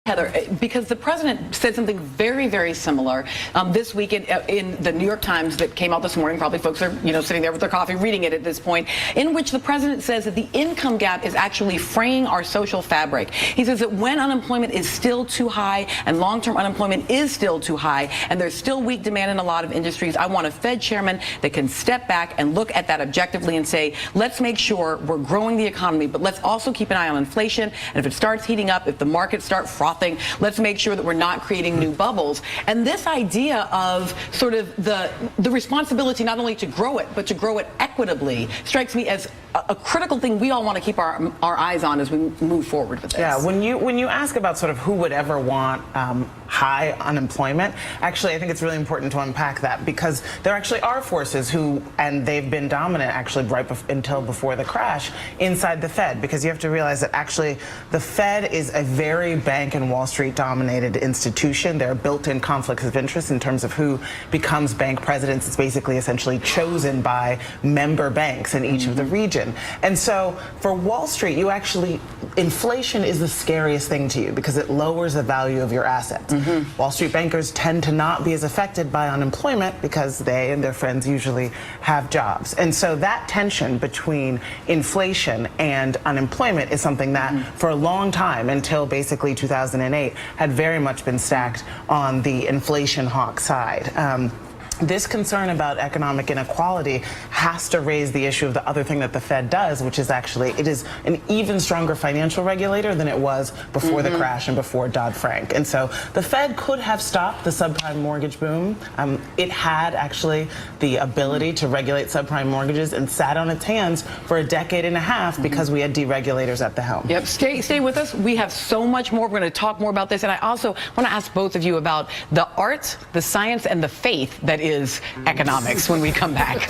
Heather, because the president said something very, very similar this week in the New York Times that came out this morning. Probably folks are, sitting there with their coffee reading it at this point, in which the president says that the income gap is actually fraying our social fabric. He says that when unemployment is still too high and long-term unemployment is still too high and there's still weak demand in a lot of industries, I want a Fed chairman that can step back and look at that objectively and say, let's make sure we're growing the economy, but let's also keep an eye on inflation. And if it starts heating up, if the markets start frothing, let's make sure that we're not creating new bubbles. And this idea of sort of the responsibility not only to grow it, but to grow it equitably strikes me as a critical thing we all want to keep our eyes on as we move forward with this. Yeah, when you ask about sort of who would ever want high unemployment, actually I think it's really important to unpack that, because there actually are forces who, and they've been dominant actually until before the crash, inside the Fed, because you have to realize that actually the Fed is a very bank and Wall Street dominated institution. There are built-in conflicts of interest in terms of who becomes bank presidents. It's basically essentially chosen by member banks in each of the regions. And so for Wall Street, inflation is the scariest thing to you because it lowers the value of your assets. Wall Street bankers tend to not be as affected by unemployment because they and their friends usually have jobs. And so that tension between inflation and unemployment is something that for a long time, until basically 2008, had very much been stacked on the inflation hawk side. This concern about economic inequality has to raise the issue of the other thing that the Fed does, which is actually it is an even stronger financial regulator than it was before the crash and before Dodd-Frank. And so the Fed could have stopped the subprime mortgage boom. It had actually the ability to regulate subprime mortgages and sat on its hands for a decade and a half because we had deregulators at the helm. Yep, stay with us. We have so much more. We're going to talk more about this. And I also want to ask both of you about the art, the science, and the faith that is economics when we come back.